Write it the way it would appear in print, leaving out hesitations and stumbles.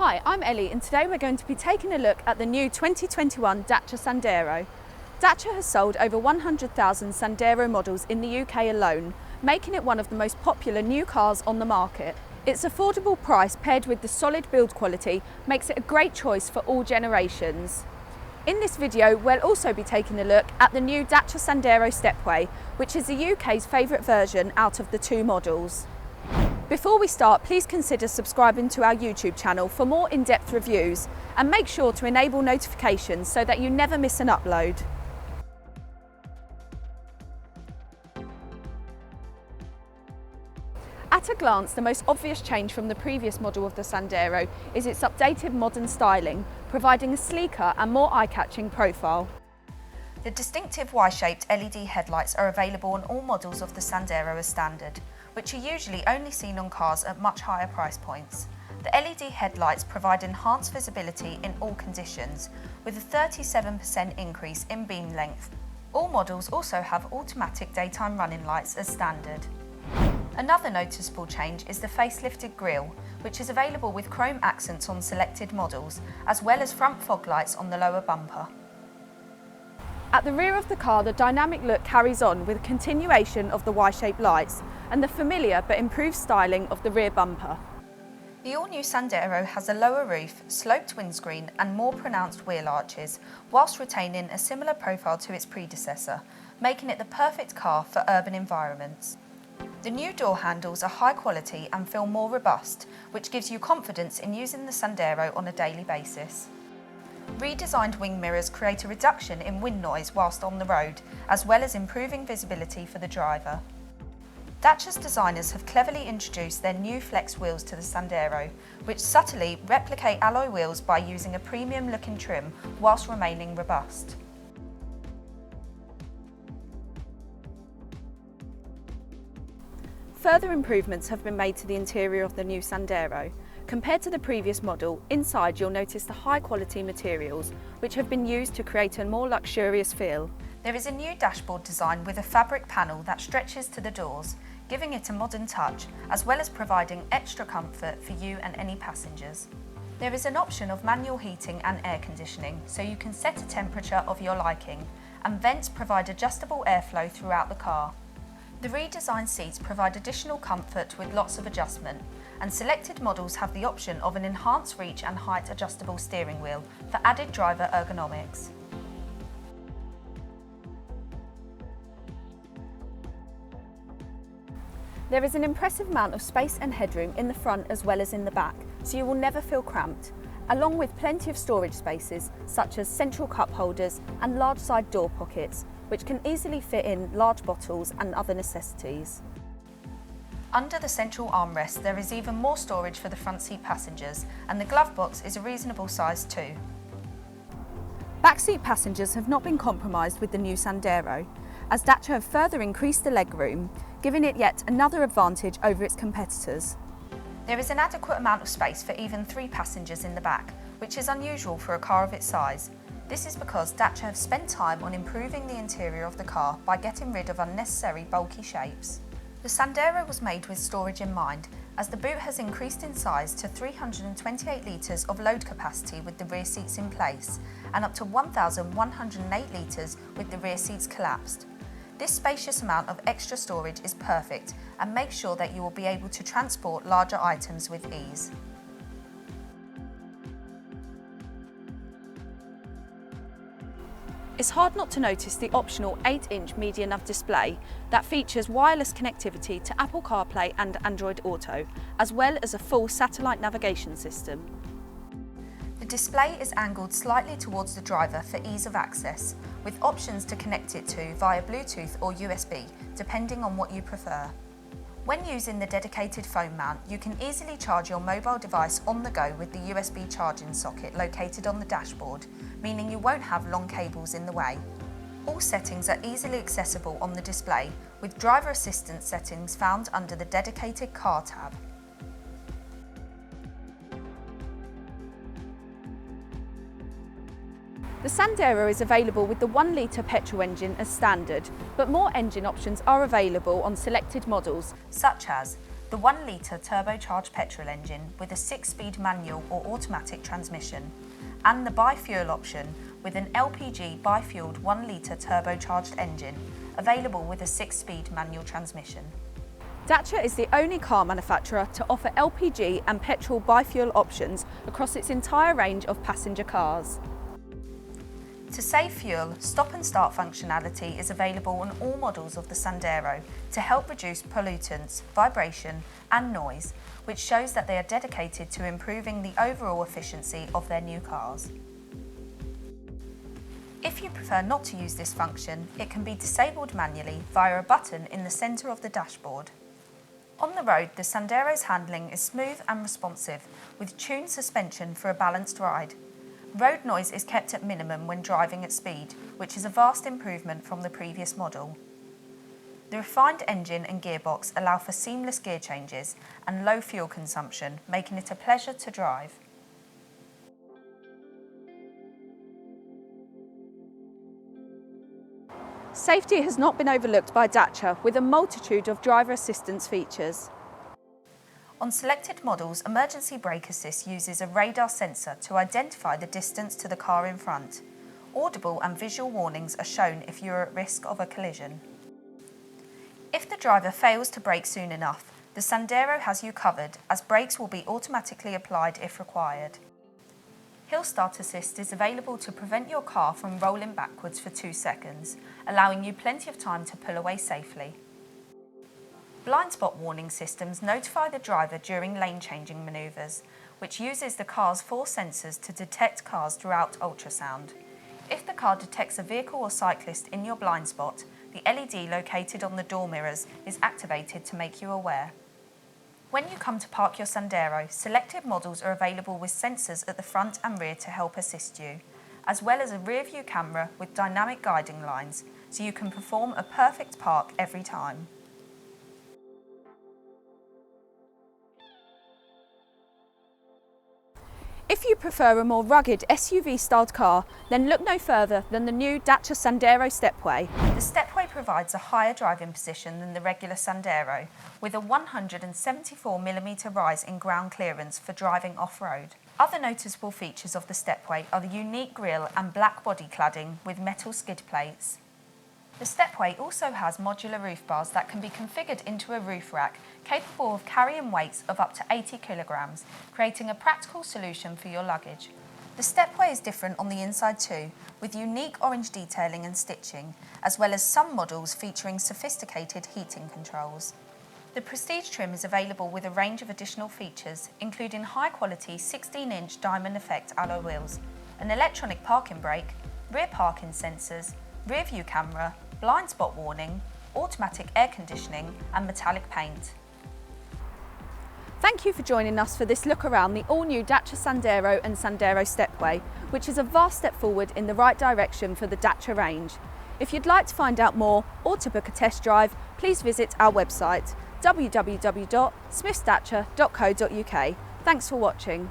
Hi, I'm Ellie and today we're going to be taking a look at the new 2021 Dacia Sandero. Dacia has sold over 100,000 Sandero models in the UK alone, making it one of the most popular new cars on the market. Its affordable price paired with the solid build quality makes it a great choice for all generations. In this video we'll also be taking a look at the new Dacia Sandero Stepway, which is the UK's favourite version out of the two models. Before we start, please consider subscribing to our YouTube channel for more in-depth reviews and make sure to enable notifications so that you never miss an upload. At a glance, the most obvious change from the previous model of the Sandero is its updated modern styling, providing a sleeker and more eye-catching profile. The distinctive Y-shaped LED headlights are available on all models of the Sandero as standard, which are usually only seen on cars at much higher price points. The LED headlights provide enhanced visibility in all conditions, with a 37% increase in beam length. All models also have automatic daytime running lights as standard. Another noticeable change is the facelifted grille, which is available with chrome accents on selected models, as well as front fog lights on the lower bumper. At the rear of the car, the dynamic look carries on with a continuation of the Y-shaped lights and the familiar but improved styling of the rear bumper. The all-new Sandero has a lower roof, sloped windscreen and more pronounced wheel arches, whilst retaining a similar profile to its predecessor, making it the perfect car for urban environments. The new door handles are high quality and feel more robust, which gives you confidence in using the Sandero on a daily basis. Redesigned wing mirrors create a reduction in wind noise whilst on the road, as well as improving visibility for the driver. Dacia's designers have cleverly introduced their new flex wheels to the Sandero, which subtly replicate alloy wheels by using a premium-looking trim whilst remaining robust. Further improvements have been made to the interior of the new Sandero. Compared to the previous model, inside you'll notice the high-quality materials, which have been used to create a more luxurious feel. There is a new dashboard design with a fabric panel that stretches to the doors, giving it a modern touch, as well as providing extra comfort for you and any passengers. There is an option of manual heating and air conditioning, so you can set a temperature of your liking, and vents provide adjustable airflow throughout the car. The redesigned seats provide additional comfort with lots of adjustment, and selected models have the option of an enhanced reach and height adjustable steering wheel for added driver ergonomics. There is an impressive amount of space and headroom in the front as well as in the back, so you will never feel cramped, along with plenty of storage spaces such as central cup holders and large side door pockets, which can easily fit in large bottles and other necessities. Under the central armrest there is even more storage for the front seat passengers, and the glove box is a reasonable size too. Backseat passengers have not been compromised with the new Sandero, as Dacia have further increased the legroom, giving it yet another advantage over its competitors. There is an adequate amount of space for even 3 passengers in the back, which is unusual for a car of its size. This is because Dacia have spent time on improving the interior of the car by getting rid of unnecessary bulky shapes. The Sandero was made with storage in mind, as the boot has increased in size to 328 litres of load capacity with the rear seats in place, and up to 1,108 litres with the rear seats collapsed. This spacious amount of extra storage is perfect and makes sure that you will be able to transport larger items with ease. It's hard not to notice the optional 8-inch Media Nav display that features wireless connectivity to Apple CarPlay and Android Auto, as well as a full satellite navigation system. The display is angled slightly towards the driver for ease of access, with options to connect it to via Bluetooth or USB, depending on what you prefer. When using the dedicated phone mount, you can easily charge your mobile device on the go with the USB charging socket located on the dashboard, meaning you won't have long cables in the way. All settings are easily accessible on the display, with driver assistance settings found under the dedicated car tab. The Sandero is available with the 1-litre petrol engine as standard, but more engine options are available on selected models, such as the 1 litre turbocharged petrol engine with a 6-speed manual or automatic transmission, and the bi-fuel option with an LPG bi-fueled 1 litre turbocharged engine available with a 6-speed manual transmission. Dacia is the only car manufacturer to offer LPG and petrol bi-fuel options across its entire range of passenger cars. To save fuel, stop and start functionality is available on all models of the Sandero to help reduce pollutants, vibration and noise, which shows that they are dedicated to improving the overall efficiency of their new cars. If you prefer not to use this function, it can be disabled manually via a button in the centre of the dashboard. On the road, the Sandero's handling is smooth and responsive, with tuned suspension for a balanced ride. Road noise is kept at minimum when driving at speed, which is a vast improvement from the previous model. The refined engine and gearbox allow for seamless gear changes and low fuel consumption, making it a pleasure to drive. Safety has not been overlooked by Dacia, with a multitude of driver assistance features. On selected models, emergency brake assist uses a radar sensor to identify the distance to the car in front. Audible and visual warnings are shown if you are at risk of a collision. If the driver fails to brake soon enough, the Sandero has you covered, as brakes will be automatically applied if required. Hill Start Assist is available to prevent your car from rolling backwards for 2 seconds, allowing you plenty of time to pull away safely. Blind spot warning systems notify the driver during lane changing manoeuvres, which uses the car's 4 sensors to detect cars throughout ultrasound. If the car detects a vehicle or cyclist in your blind spot, the LED located on the door mirrors is activated to make you aware. When you come to park your Sandero, selected models are available with sensors at the front and rear to help assist you, as well as a rear view camera with dynamic guiding lines, so you can perform a perfect park every time. If you prefer a more rugged SUV-styled car, then look no further than the new Dacia Sandero Stepway. The Stepway provides a higher driving position than the regular Sandero, with a 174mm rise in ground clearance for driving off-road. Other noticeable features of the Stepway are the unique grille and black body cladding with metal skid plates. The Stepway also has modular roof bars that can be configured into a roof rack capable of carrying weights of up to 80 kilograms, creating a practical solution for your luggage. The Stepway is different on the inside too, with unique orange detailing and stitching, as well as some models featuring sophisticated heating controls. The Prestige trim is available with a range of additional features, including high-quality 16-inch diamond effect alloy wheels, an electronic parking brake, rear parking sensors, rear view camera, blind spot warning, automatic air conditioning and metallic paint. Thank you for joining us for this look around the all-new Dacia Sandero and Sandero Stepway, which is a vast step forward in the right direction for the Dacia range. If you'd like to find out more or to book a test drive, please visit our website www.smithsdacia.co.uk. Thanks for watching.